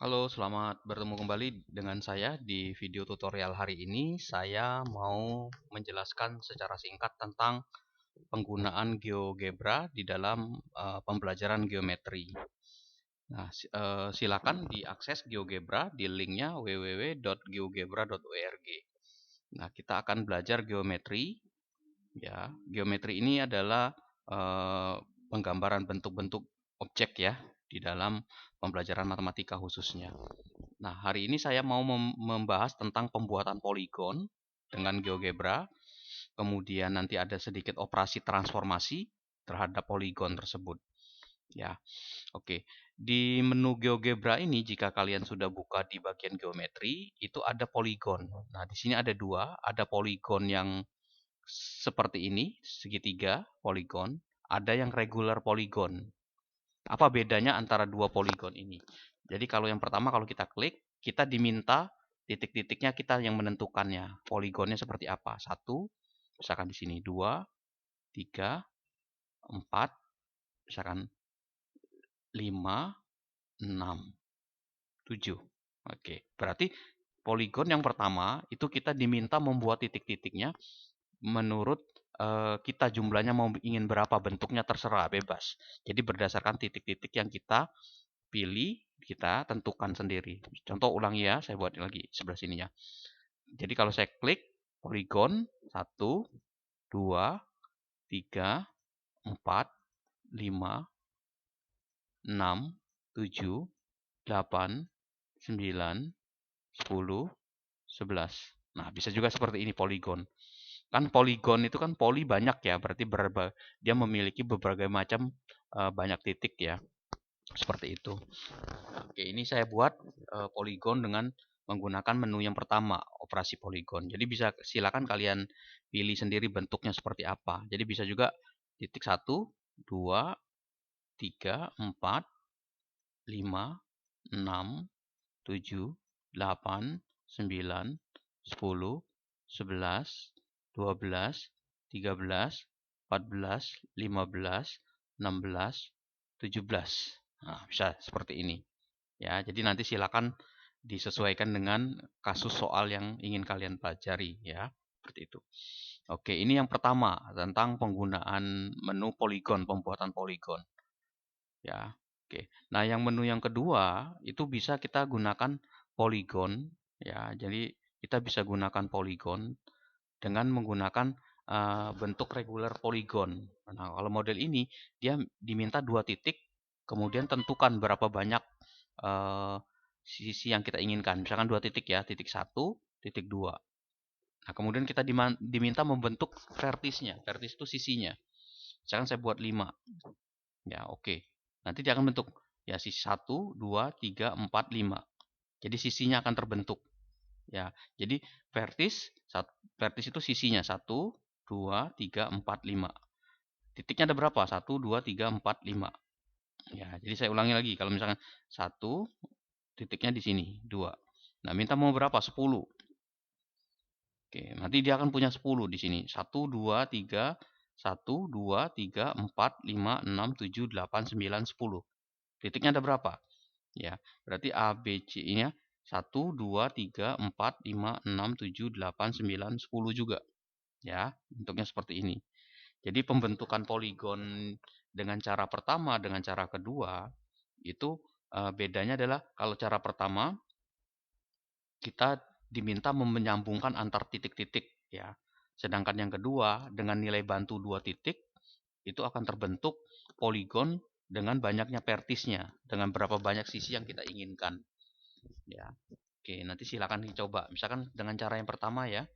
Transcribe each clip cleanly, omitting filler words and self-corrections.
Halo, selamat bertemu kembali dengan saya di video tutorial hari ini. Saya mau menjelaskan secara singkat tentang penggunaan GeoGebra di dalam pembelajaran geometri. Nah, silakan diakses GeoGebra di linknya www.geogebra.org. Nah, kita akan belajar geometri. Ya, geometri ini adalah penggambaran bentuk-bentuk objek ya di dalam pembelajaran matematika khususnya. Nah, hari ini saya mau membahas tentang pembuatan poligon dengan GeoGebra. Kemudian nanti ada sedikit operasi transformasi terhadap poligon tersebut. Ya, oke. Di menu GeoGebra ini, jika kalian sudah buka di bagian geometri, itu ada poligon. Nah, di sini ada dua. Ada poligon yang seperti ini, segitiga poligon. Ada yang regular poligon. Apa bedanya antara dua poligon ini? Jadi kalau yang pertama, kalau kita klik, kita diminta titik-titiknya kita yang menentukannya. Poligonnya seperti apa? Satu, misalkan di sini. Dua, tiga, empat, misalkan lima, enam, tujuh. Oke, berarti poligon yang pertama itu kita diminta membuat titik-titiknya menurut kita jumlahnya mau ingin berapa, bentuknya terserah, bebas. Jadi berdasarkan titik-titik yang kita pilih, kita tentukan sendiri. Contoh ulangi ya, saya buat lagi sebelah sininya. Jadi kalau saya klik poligon 1, 2, 3, 4, 5, 6, 7, 8, 9, 10, 11. Nah, bisa juga seperti ini poligon. Kan poligon itu kan poli banyak ya, berarti dia memiliki berbagai macam banyak titik ya. Seperti itu. Oke, ini saya buat poligon dengan menggunakan menu yang pertama, operasi poligon. Jadi bisa silakan kalian pilih sendiri bentuknya seperti apa. Jadi bisa juga titik 1, 2, 3, 4, 5, 6, 7, 8, 9, 10, 11, 12, 13, 14, 15, 16, 17. Nah, bisa seperti ini. Ya, jadi nanti silakan disesuaikan dengan kasus soal yang ingin kalian pelajari ya. Seperti itu. Oke, ini yang pertama tentang penggunaan menu poligon, pembuatan poligon. Ya. Oke. Nah, yang menu yang kedua itu bisa kita gunakan poligon ya. Jadi kita bisa gunakan poligon dengan menggunakan bentuk regular poligon. Nah, kalau model ini dia diminta dua titik, kemudian tentukan berapa banyak sisi yang kita inginkan. Misalkan dua titik ya, titik satu, titik dua. Nah, kemudian kita diminta membentuk vertisnya. Vertis itu sisinya. Misalkan saya buat 5. Ya, oke. Nanti dia akan bentuk ya sisi 1, 2, 3, 4, 5. Jadi sisinya akan terbentuk. Ya, jadi vertis itu sisinya 1, 2, 3, 4, 5. Titiknya ada berapa? 1, 2, 3, 4, 5. Ya, jadi saya ulangi lagi. Kalau misalkan 1, titiknya di sini, 2. Nah, minta mau berapa? 10. Oke, nanti dia akan punya 10 di sini. 1, 2, 3, 1, 2, 3, 4, 5, 6, 7, 8, 9, 10. Titiknya ada berapa? Ya, berarti A, B, C-nya 1, 2, 3, 4, 5, 6, 7, 8, 9, 10 juga. Ya, bentuknya seperti ini. Jadi pembentukan poligon dengan cara pertama dengan cara kedua itu bedanya adalah kalau cara pertama kita diminta menyambungkan antar titik-titik ya. Sedangkan yang kedua dengan nilai bantu 2 titik itu akan terbentuk poligon dengan banyaknya vertisnya, dengan berapa banyak sisi yang kita inginkan. Ya. Oke, nanti silakan dicoba. Misalkan dengan cara yang pertama ya.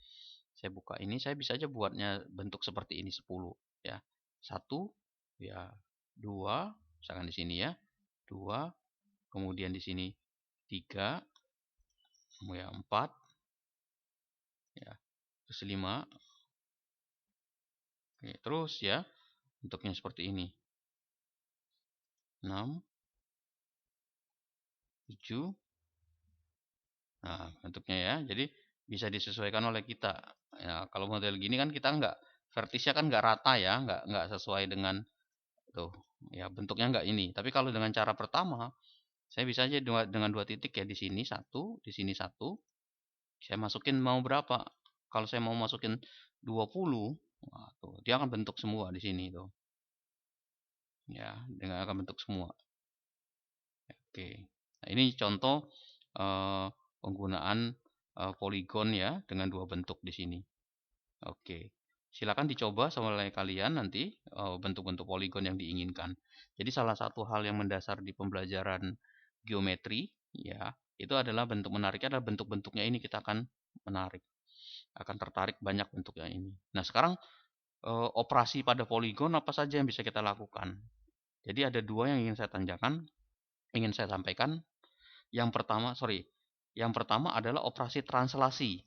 Saya buka ini, saya bisa aja buatnya bentuk seperti ini 10 ya. 1 ya, 2, misalkan di sini ya. 2, kemudian di sini 3, kemudian 4 ya. Terus 5. Oke, terus ya. Bentuknya seperti ini. 6, 7. Nah, bentuknya ya. Jadi bisa disesuaikan oleh kita. Ya, kalau model gini kan kita vertisnya kan nggak rata ya, nggak sesuai dengan tuh. Ya, bentuknya nggak ini. Tapi kalau dengan cara pertama Saya bisa aja dengan 2 titik ya, di sini 1, di sini 1. Saya masukin mau berapa? Kalau saya mau masukin 20, wah, tuh, dia akan bentuk semua di sini tuh. Ya, dengan akan bentuk semua. Oke. Nah, ini contoh penggunaan poligon ya dengan 2 bentuk di sini. Oke. Silakan dicoba oleh kalian nanti bentuk-bentuk poligon yang diinginkan. Jadi salah satu hal yang mendasar di pembelajaran geometri ya, itu adalah bentuk menariknya adalah bentuk-bentuknya ini kita akan menarik. Akan tertarik banyak bentuknya ini. Nah, sekarang operasi pada poligon apa saja yang bisa kita lakukan? Jadi ada 2 yang ingin saya tanyakan, ingin saya sampaikan. Yang pertama adalah operasi translasi.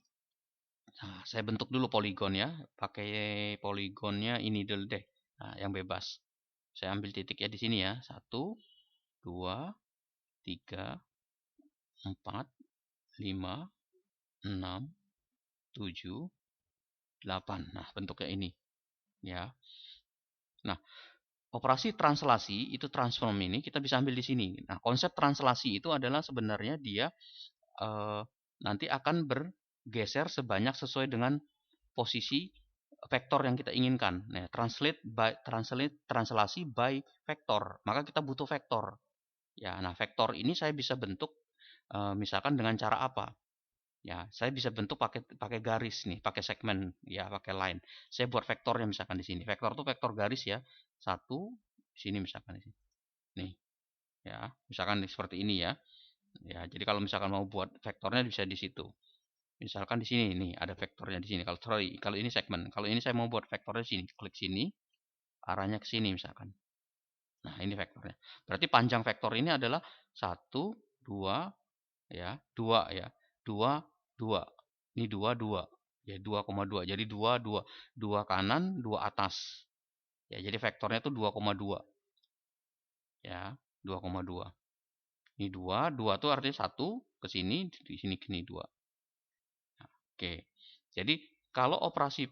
Nah, saya bentuk dulu poligon ya, pakai poligonnya ini dulu deh. Nah, yang bebas. Saya ambil titik ya di sini ya. 1, 2, 3, 4, 5, 6, 7, 8. Nah, bentuknya ini ya. Nah, operasi translasi itu transform ini kita bisa ambil di sini. Nah, konsep translasi itu adalah sebenarnya dia nanti akan bergeser sebanyak sesuai dengan posisi vektor yang kita inginkan. Nah, translasi by vektor. Maka kita butuh vektor. Ya, nah vektor ini saya bisa bentuk misalkan dengan cara apa? Ya, saya bisa bentuk pakai garis nih, pakai segmen, ya, pakai line. Saya buat vektornya misalkan di sini. Vektor itu vektor garis ya. 1 di sini misalkan di sini. Nih, ya, misalkan seperti ini ya. Ya, jadi kalau misalkan mau buat vektornya bisa di situ. Misalkan di sini nih ada vektornya di sini. Kalau ini segmen. Kalau ini saya mau buat vektornya di sini, klik sini, arahnya ke sini misalkan. Nah, ini vektornya. Berarti panjang vektor ini adalah 1, 2, ya, 2 ya. 2, 2. Ini 2, 2. Ya, 2,2. Jadi 2, 2. 2 kanan, 2 atas. Ya, jadi vektornya itu 2,2. Ya, 2,2. Ini 2, 2 itu artinya 1 ke sini, di sini ke sini 2. Nah, oke. Jadi kalau operasi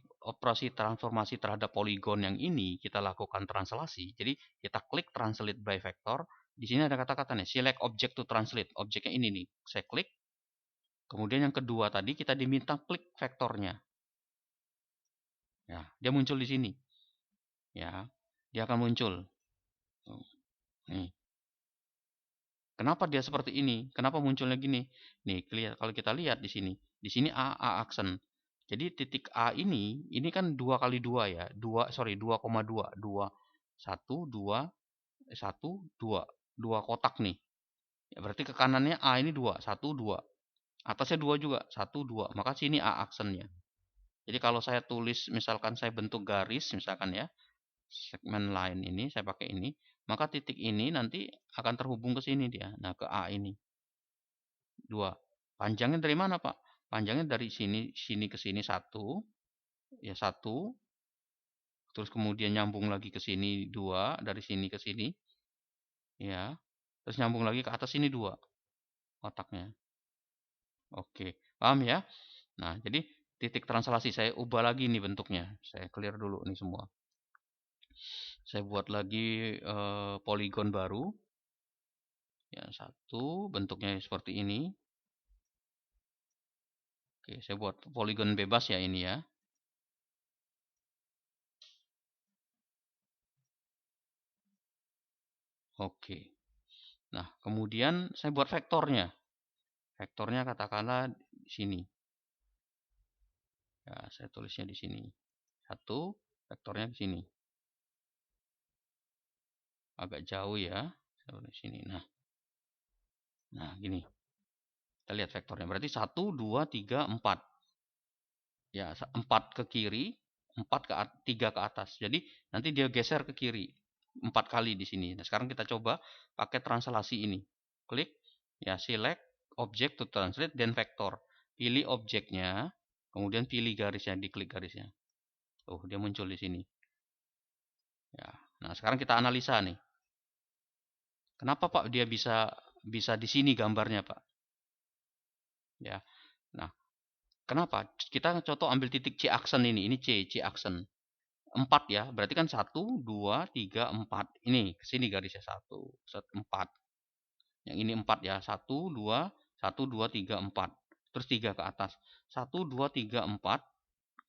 transformasi terhadap poligon yang ini kita lakukan translasi. Jadi kita klik translate by vector. Di sini ada kata-kata nih, select object to translate. Objeknya ini nih. Saya klik. Kemudian yang kedua tadi kita diminta klik vektornya. Ya, dia muncul di sini. Ya, dia akan muncul. Nih. Kenapa dia seperti ini? Kenapa munculnya gini? Nih, kalau kita lihat di sini. Di sini A aksen. Jadi titik A ini kan 2 kali 2 ya. 2,2. 2, 1, 2, 1, 2. 2 kotak nih. Ya, berarti ke kanannya A ini 2, 1, 2. Atasnya 2 juga, 1, 2. Maka sini A aksennya. Jadi kalau saya tulis, misalkan saya bentuk garis, misalkan ya, segmen line ini, saya pakai ini, maka titik ini nanti akan terhubung ke sini dia. Nah, ke A ini. 2. Panjangnya dari mana, Pak? Panjangnya dari sini ke sini 1, ya 1, terus kemudian nyambung lagi ke sini 2, dari sini ke sini, ya, terus nyambung lagi ke atas sini 2 kotaknya. Oke, paham ya? Nah, jadi titik translasi saya ubah lagi nih bentuknya. Saya clear dulu nih semua. Saya buat lagi poligon baru. Ya, 1, bentuknya seperti ini. Oke, saya buat poligon bebas ya ini ya. Oke. Nah, kemudian saya buat vektornya. Vektornya katakanlah di sini. Ya, saya tulisnya di sini. 1, vektornya di sini. Agak jauh ya. Saya tulis di sini. Nah, gini. Kita lihat vektornya. Berarti 1, 2, 3, 4. Ya, 4 ke kiri, 3 ke atas. Jadi nanti dia geser ke kiri 4 kali di sini. Nah, sekarang kita coba pakai translasi ini. Klik, ya, select object to translate dan vektor. Pilih objeknya, kemudian pilih garisnya, diklik garisnya. Oh, dia muncul di sini. Ya. Nah, sekarang kita analisa nih. Kenapa Pak dia bisa di sini gambarnya, Pak? Ya. Nah, kenapa? Kita contoh ambil titik C aksen ini C aksen. 4 ya, berarti kan 1, 2, 3, 4. Ini ke sini garisnya 1, 4. Yang ini 4 ya. 1, 2, 3, 4. Terus 3 ke atas. 1, 2, 3, 4.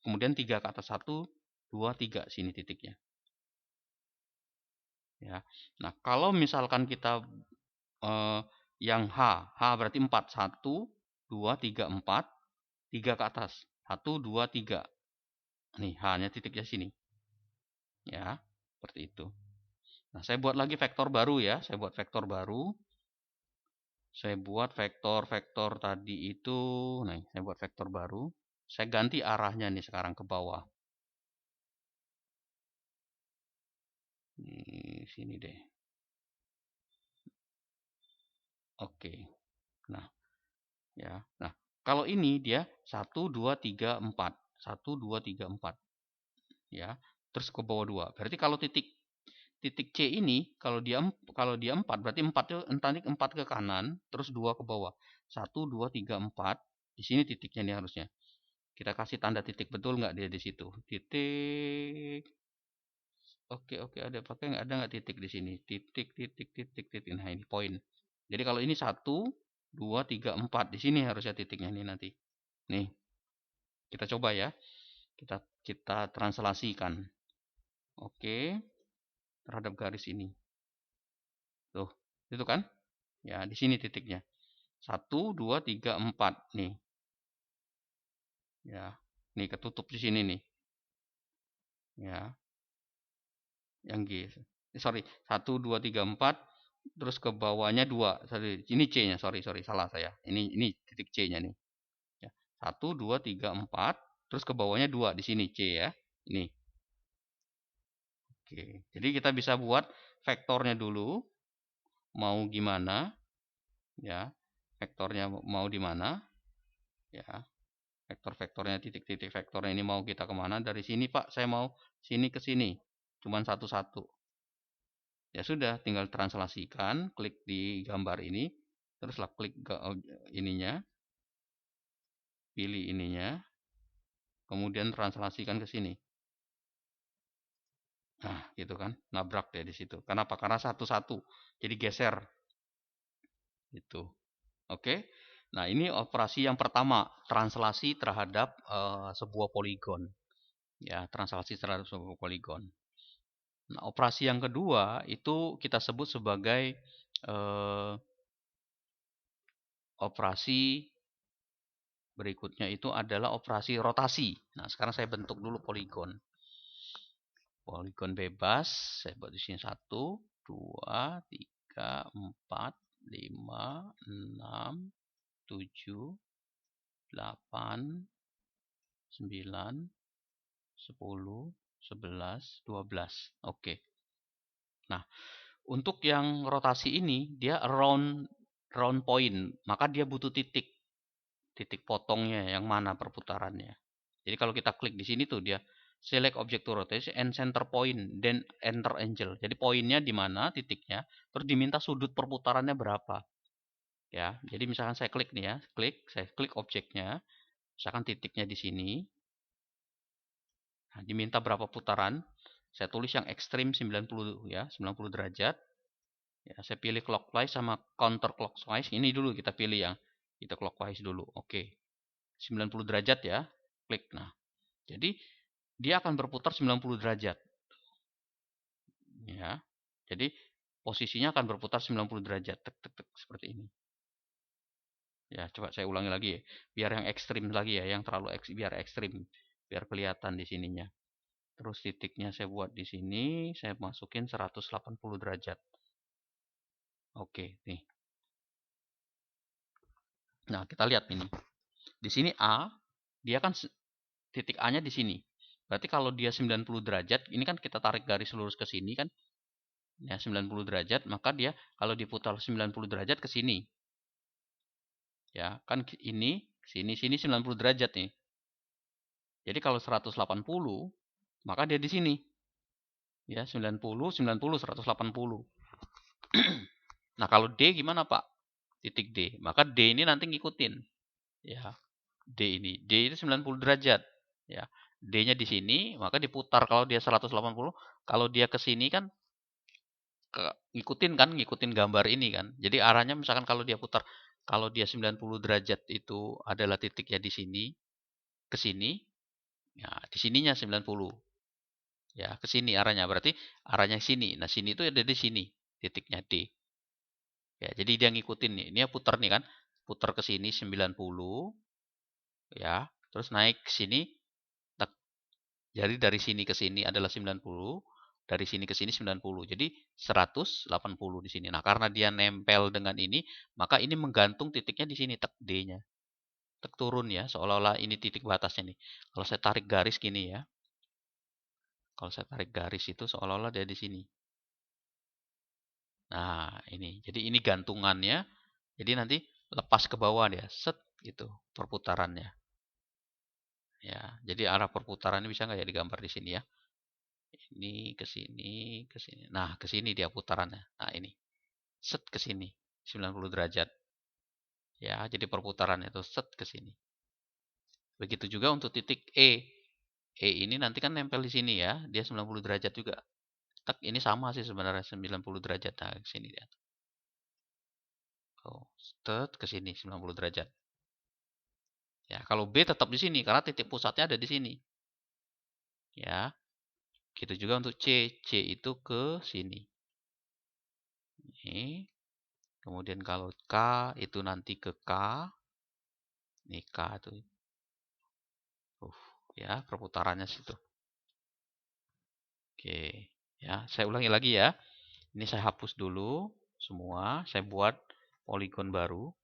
Kemudian 3 ke atas. 1, 2, 3. Sini titiknya. Ya. Nah, kalau misalkan kita yang H berarti 4. 1, 2, 3, 4. 3 ke atas. 1, 2, 3. Nih, H-nya titiknya sini. Ya, seperti itu. Nah, saya buat lagi vektor baru ya. Saya buat vektor baru. Saya buat vektor-vektor tadi itu. Nah, saya buat vektor baru. Saya ganti arahnya nih sekarang ke bawah. Di sini deh. Oke. Nah, ya. Nah, kalau ini dia 1, 2, 3, 4. 1, 2, 3, 4. Ya. Terus ke bawah 2. Berarti kalau titik C ini kalau dia 4 berarti 4 itu nanti 4 ke kanan, terus 2 ke bawah. 1, 2, 3, 4. Di sini titiknya nih harusnya. Kita kasih tanda titik, betul nggak dia di situ? Titik. Oke, ada nggak titik di sini? Titik, titik, titik, titik. Nah, ini poin. Jadi kalau ini 1, 2, 3, 4. Di sini harusnya titiknya nih nanti. Nih. Kita coba ya. Kita translasikan. Oke. Terhadap garis ini. Tuh, itu kan? Ya, di sini titiknya. 1, 2, 3, 4. Nih. Ya. Nih ketutup di sini nih. Ya. Yang G. Sorry. 1, 2, 3, 4. Terus ke bawahnya 2. Sorry. Ini C-nya. Sorry. Salah saya. Ini titik C-nya nih. Ya. 1, 2, 3, 4. Terus ke bawahnya 2. Di sini C ya. Ini. Oke. Jadi kita bisa buat vektornya dulu. Mau gimana. Ya. Vektornya mau di mana. Ya. Vektor-vektornya, titik-titik vektornya ini mau kita kemana. Dari sini Pak, saya mau sini ke sini. Cuman satu-satu. Ya sudah, tinggal translasikan. Klik di gambar ini. Teruslah klik ke ininya. Pilih ininya. Kemudian translasikan ke sini. Nah, gitu kan. Nabrak deh di situ. Kenapa? Karena satu-satu. Jadi geser. Gitu. Oke. Nah, ini operasi yang pertama, translasi terhadap sebuah poligon. Ya, translasi terhadap sebuah poligon. Nah, operasi yang kedua itu kita sebut sebagai operasi berikutnya itu adalah operasi rotasi. Nah, sekarang saya bentuk dulu poligon. Poligon bebas, saya buat di sini 1, 2, 3, 4, 5, 6, 7, 8, 9, 10, 11, 12. Oke. Nah, untuk yang rotasi ini dia round point, maka dia butuh titik potongnya yang mana perputarannya. Jadi kalau kita klik di sini tuh dia select object to rotate and center point, then enter angle. Jadi poinnya di mana titiknya, terus diminta sudut perputarannya berapa. Ya, jadi misalkan saya klik nih ya, saya klik objeknya, misalkan titiknya di sini. Nah, diminta berapa putaran? Saya tulis yang ekstrim 90 ya, 90 derajat. Ya, saya pilih clockwise sama counter clockwise. Ini dulu kita pilih yang kita clockwise dulu. Oke. 90 derajat ya. Klik. Nah, jadi dia akan berputar 90 derajat. Ya. Jadi posisinya akan berputar 90 derajat. Tek tek tek seperti ini. Ya, coba saya ulangi lagi ya. Biar yang ekstrim lagi ya, yang terlalu biar ekstrim. Biar kelihatan di sininya. Terus titiknya saya buat di sini, saya masukin 180 derajat. Oke, nih. Nah, kita lihat ini. Di sini A, dia kan titik A-nya di sini. Berarti kalau dia 90 derajat, ini kan kita tarik garis lurus ke sini kan. Ya, 90 derajat, maka dia kalau diputar 90 derajat ke sini. Ya, kan ini sini 90 derajat nih. Jadi kalau 180, maka dia di sini. Ya, 90, 180. Nah, kalau D gimana, Pak? Titik D. Maka D ini nanti ngikutin. Ya, D ini. D itu 90 derajat. Ya, D-nya di sini, maka diputar kalau dia 180. Kalau dia ke sini kan ngikutin kan, ngikutin gambar ini kan. Jadi arahnya misalkan kalau dia putar, kalau dia 90 derajat itu adalah titiknya di sini, ke sini, ya di sininya 90. Ya, ke sini arahnya. Berarti arahnya sini. Nah, sini itu ada di sini, titiknya D. Ya, jadi dia ngikutin nih. Ini putar nih kan. Putar ke sini 90, ya. Terus naik ke sini. Jadi dari sini ke sini adalah 90, dari sini ke sini 90. Jadi 180 di sini. Nah, karena dia nempel dengan ini, maka ini menggantung titiknya di sini, tek D-nya. Tek turun ya, seolah-olah ini titik batasnya nih. Kalau saya tarik garis gini ya. Kalau saya tarik garis itu seolah-olah dia di sini. Nah, ini. Jadi ini gantungannya. Jadi nanti lepas ke bawah dia, set gitu perputarannya. Ya, jadi arah perputarannya bisa nggak ya digambar di sini ya? Ini ke sini, ke sini. Nah, ke sini dia putarannya. Nah, ini. Set ke sini. 90 derajat. Ya, jadi perputarannya itu set ke sini. Begitu juga untuk titik E. E ini nanti kan nempel di sini ya. Dia 90 derajat juga. Tak, ini sama sih sebenarnya 90 derajat. Nah, ke sini dia. Oh, set ke sini 90 derajat. Ya, kalau B tetap di sini karena titik pusatnya ada di sini. Ya. Gitu juga untuk C. C itu ke sini. Ini. Kemudian kalau K itu nanti ke K. Ini K itu. Ya, perputarannya situ. Oke. Ya, saya ulangi lagi ya. Ini saya hapus dulu semua. Saya buat poligon baru.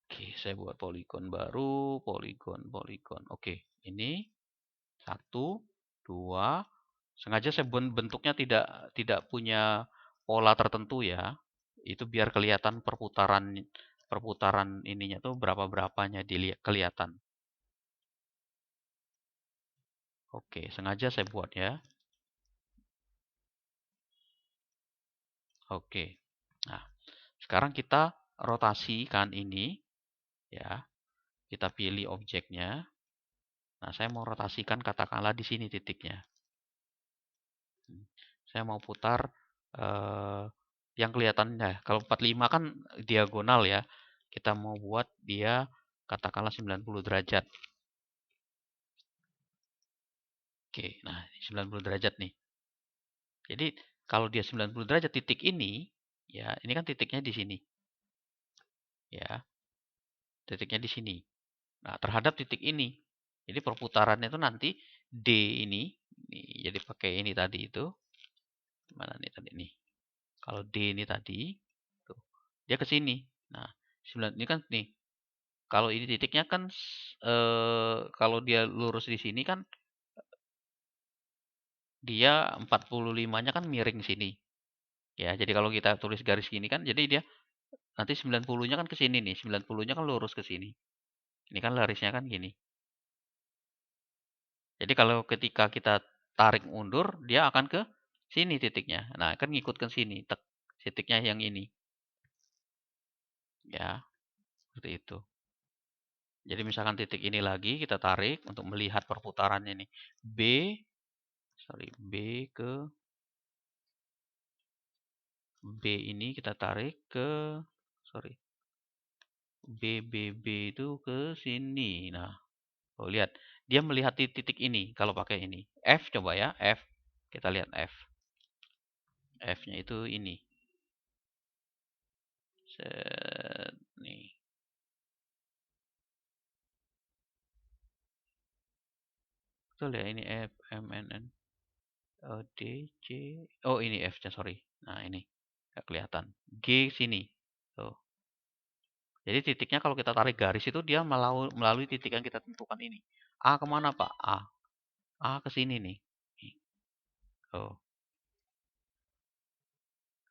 Oke, saya buat poligon baru. Poligon. Oke, ini 1, 2. Sengaja saya bentuknya tidak punya pola tertentu ya. Itu biar kelihatan perputaran ininya tuh berapa-berapanya dilihat kelihatan. Oke, sengaja saya buat ya. Oke. Nah, sekarang kita rotasikan ini ya. Kita pilih objeknya. Nah, saya mau rotasikan katakanlah di sini titiknya. Saya mau putar yang kelihatannya. Kalau 45 kan diagonal ya. Kita mau buat dia katakanlah 90 derajat. Oke, nah 90 derajat nih. Jadi kalau dia 90 derajat titik ini, ya ini kan titiknya di sini. Ya, titiknya di sini. Nah, terhadap titik ini. Jadi perputarannya itu nanti D ini jadi pakai ini tadi itu. Mana nih tadi nih? Kalau D ini tadi, tuh, dia ke sini. Nah, 9 ini kan nih. Kalau ini titiknya kan kalau dia lurus di sini kan dia 45-nya kan miring sini. Ya, jadi kalau kita tulis garis gini kan jadi dia nanti 90-nya kan ke sini nih. 90-nya kan lurus ke sini. Ini kan garisnya kan gini. Jadi kalau ketika kita tarik mundur, dia akan ke sini titiknya. Nah, kan ngikut ke sini. Titiknya yang ini. Ya, seperti itu. Jadi misalkan titik ini lagi kita tarik untuk melihat perputarannya nih. B ke B ini kita tarik ke B itu ke sini. Nah, oh lihat, dia melihat titik ini kalau pakai ini. F coba ya, F. Kita lihat F. F-nya itu ini. Set, nih. Betul ya, ini F, M, N, D, C. Oh, ini F-nya, sorry. Nah, ini. Nggak kelihatan. G sini. Tuh. Jadi titiknya kalau kita tarik garis itu dia melalui titik yang kita tentukan ini. A kemana Pak? A. A ke sini nih. Oh,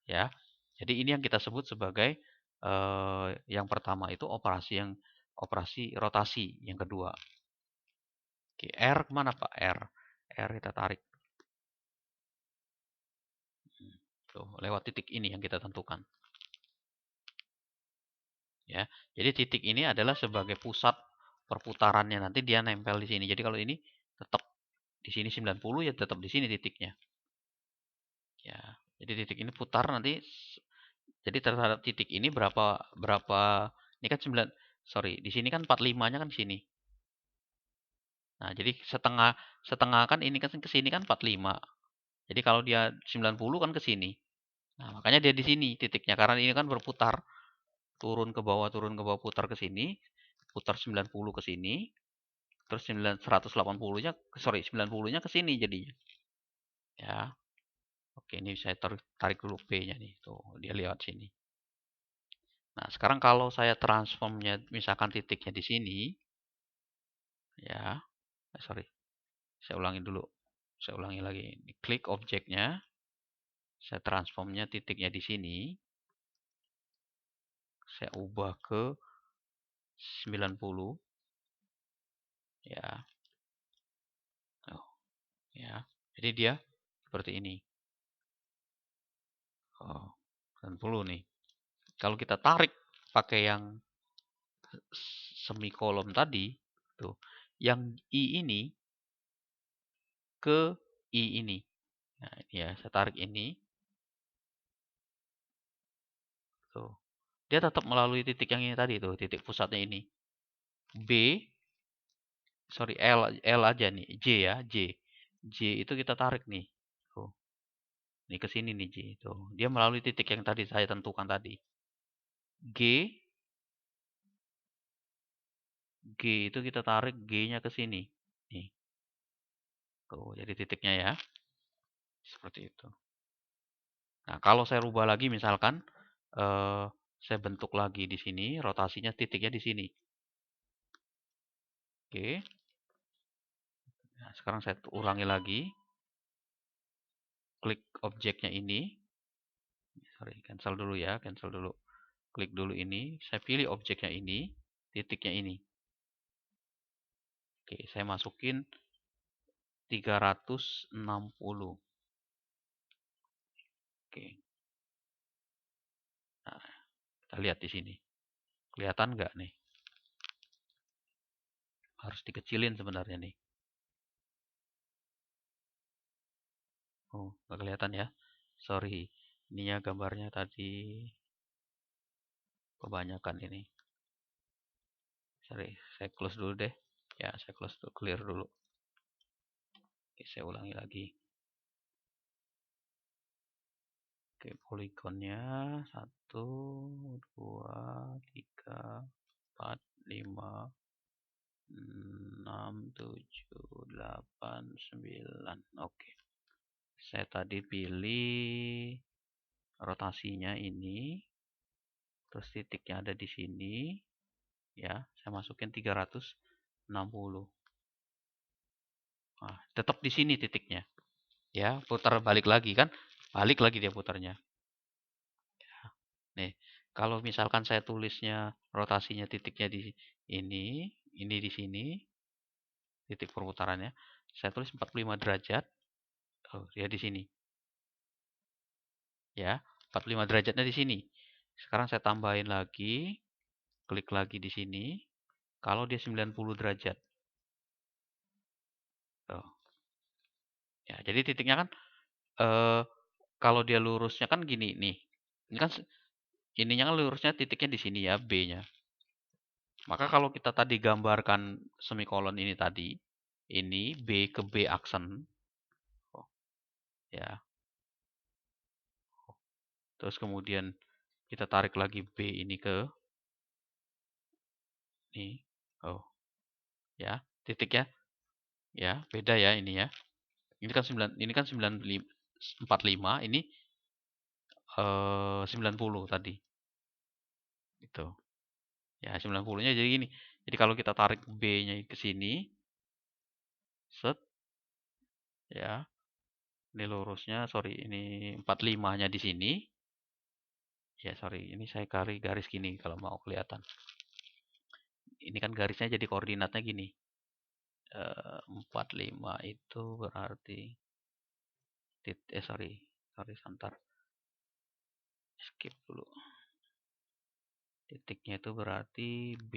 ya. Jadi ini yang kita sebut sebagai yang pertama itu operasi rotasi. Yang kedua. Oke, R kemana Pak? R. R kita tarik. Tuh, lewat titik ini yang kita tentukan. Ya. Jadi titik ini adalah sebagai pusat perputarannya nanti dia nempel di sini. Jadi kalau ini tetap di sini 90 ya tetap di sini titiknya. Ya, jadi titik ini putar nanti. Jadi terhadap titik ini berapa ini kan 9, sorry, di sini kan 45-nya kan di sini. Nah, jadi setengah setengah kan ini kan ke sini kan 45. Jadi kalau dia 90 kan ke sini. Nah, makanya dia di sini titiknya karena ini kan berputar, turun ke bawah, putar ke sini, putar 90 ke sini, terus 180-nya, sorry, 90-nya ke sini jadinya. Ya. Oke, ini saya tarik dulu P-nya nih. Tuh, dia lewat sini. Nah, sekarang kalau saya transformnya, misalkan titiknya di sini, ya, sorry, saya ulangi dulu. Saya ulangi lagi. Klik objeknya, saya transformnya titiknya di sini, saya ubah ke 90, ya, oh, ya. Jadi dia seperti ini. Oh, 90 nih. Kalau kita tarik pakai yang semikolom tadi, tuh, yang I ini ke I ini. Nah, ini ya, saya tarik ini. Tuh. Dia tetap melalui titik yang ini tadi tuh, titik pusatnya ini. B, sorry, L aja nih, J ya, J. J itu kita tarik nih. Tuh. Ini ke sini nih J. Tuh. Dia melalui titik yang tadi saya tentukan tadi. G, G itu kita tarik G-nya ke sini. Nih. Tuh, jadi titiknya ya. Seperti itu. Nah, kalau saya rubah lagi misalkan saya bentuk lagi di sini, rotasinya titiknya di sini. Oke. Nah, sekarang saya ulangi lagi. Klik objeknya ini. Sorry, cancel dulu ya, cancel dulu. Klik dulu ini, saya pilih objeknya ini, titiknya ini. Oke, saya masukin 360. Oke. Nah, kita lihat di sini. Kelihatan nggak nih? Harus dikecilin sebenarnya nih. Oh, nggak kelihatan ya. Sorry, ini ya gambarnya tadi kebanyakan ini. Sorry, saya close dulu deh. Ya, saya close dulu, clear dulu. Oke, saya ulangi lagi. Oke, poligonnya 1, 2, 3, 4, 5, 6, 7, 8, 9. Oke. Saya tadi pilih rotasinya ini. Terus titiknya ada di sini. Ya, saya masukin 360. Nah, tetap di sini titiknya. Ya, putar balik lagi kan. Balik lagi dia putarnya. Nih, kalau misalkan saya tulisnya rotasinya titiknya di ini di sini, titik perputarannya. Saya tulis 45 derajat. Oh, dia di sini. Ya, 45 derajatnya di sini. Sekarang saya tambahin lagi, klik lagi di sini. Kalau dia 90 derajat. Tuh. Ya, jadi titiknya kan eh kalau dia lurusnya kan gini nih. Ini kan ininya kan lurusnya titiknya di sini ya, B-nya. Maka kalau kita tadi gambarkan semikolon ini tadi, ini B ke B aksen, oh, ya. Terus kemudian kita tarik lagi B ini ke ini. Oh, ya. Titiknya ya, beda ya ini ya. Ini kan 45, ini 90 tadi. Itu. Ya, 90-nya jadi gini. Jadi kalau kita tarik B-nya ke sini, set, ya. Ini lurusnya, sorry, ini 45-nya di sini. Ya, sorry, ini saya kali garis gini kalau mau kelihatan. Ini kan garisnya jadi koordinatnya gini. 45 itu berarti sorry, sorry sebentar. Skip dulu. Titiknya itu berarti B,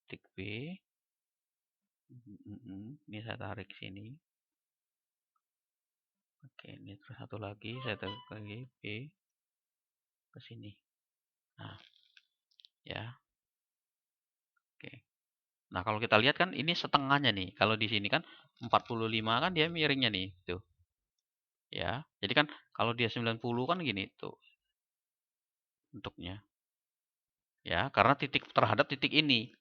titik B. Ini saya tarik sini. Oke, ini terus satu lagi, saya tekan lagi B ke sini. Nah, ya. Oke. Nah, kalau kita lihat kan ini setengahnya nih. Kalau di sini kan 45 kan dia miringnya nih, tuh. Ya. Jadi kan kalau dia 90 kan gini tuh bentuknya. Ya, karena titik terhadap titik ini.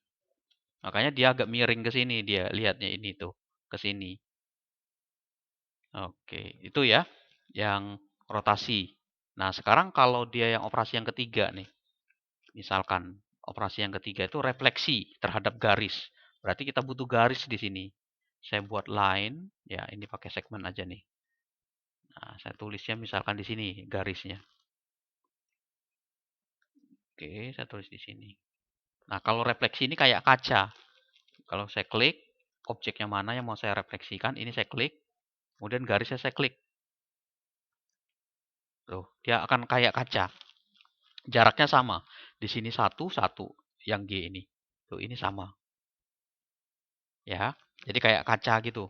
Makanya dia agak miring ke sini dia lihatnya ini tuh, ke sini. Oke, itu ya yang rotasi. Nah, sekarang kalau dia yang operasi yang ketiga nih. Misalkan operasi yang ketiga itu refleksi terhadap garis. Berarti kita butuh garis di sini. Saya buat line, ya ini pakai segmen aja nih. Nah, saya tulisnya misalkan di sini garisnya. Oke, saya tulis di sini. Nah, kalau refleksi ini kayak kaca. Kalau saya klik, objeknya mana yang mau saya refleksikan, ini saya klik, kemudian garisnya saya klik. Tuh, dia akan kayak kaca. Jaraknya sama. Di sini satu, satu. Yang G ini. Tuh, ini sama. Ya, jadi kayak kaca gitu.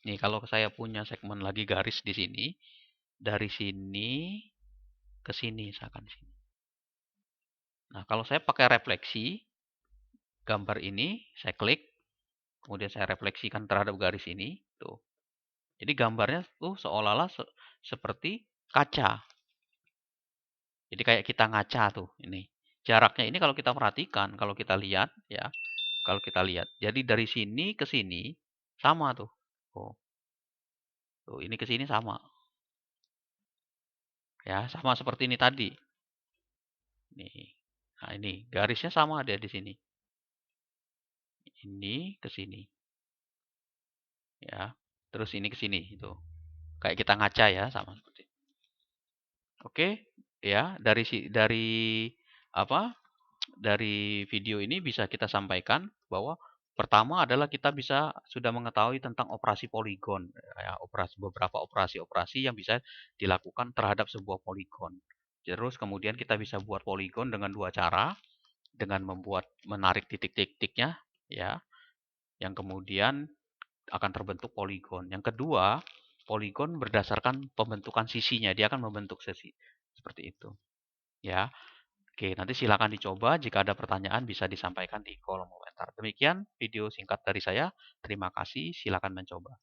Nih, kalau saya punya segmen lagi garis di sini, dari sini ke sini, misalkan sini. Nah, kalau saya pakai refleksi, gambar ini saya klik, kemudian saya refleksikan terhadap garis ini, tuh. Jadi gambarnya tuh seolah-olah seperti kaca. Jadi kayak kita ngaca tuh ini. Jaraknya ini kalau kita perhatikan, kalau kita lihat ya, kalau kita lihat. Jadi dari sini ke sini sama tuh. Oh, tuh ini ke sini sama. Ya, sama seperti ini tadi. Nih. Nah, ini garisnya sama ada di sini. Ini ke sini. Ya. Terus ini ke sini itu. Kayak kita ngaca ya, sama seperti. Oke, ya, dari apa? Dari video ini bisa kita sampaikan bahwa pertama adalah kita bisa sudah mengetahui tentang operasi poligon, ya, beberapa operasi-operasi yang bisa dilakukan terhadap sebuah poligon. Terus kemudian kita bisa buat poligon dengan dua cara, dengan menarik titik-titiknya, ya, yang kemudian akan terbentuk poligon. Yang kedua, poligon berdasarkan pembentukan sisinya, dia akan membentuk sisi seperti itu. Ya, oke, nanti silakan dicoba. Jika ada pertanyaan bisa disampaikan di kolom komentar. Demikian video singkat dari saya. Terima kasih, silakan mencoba.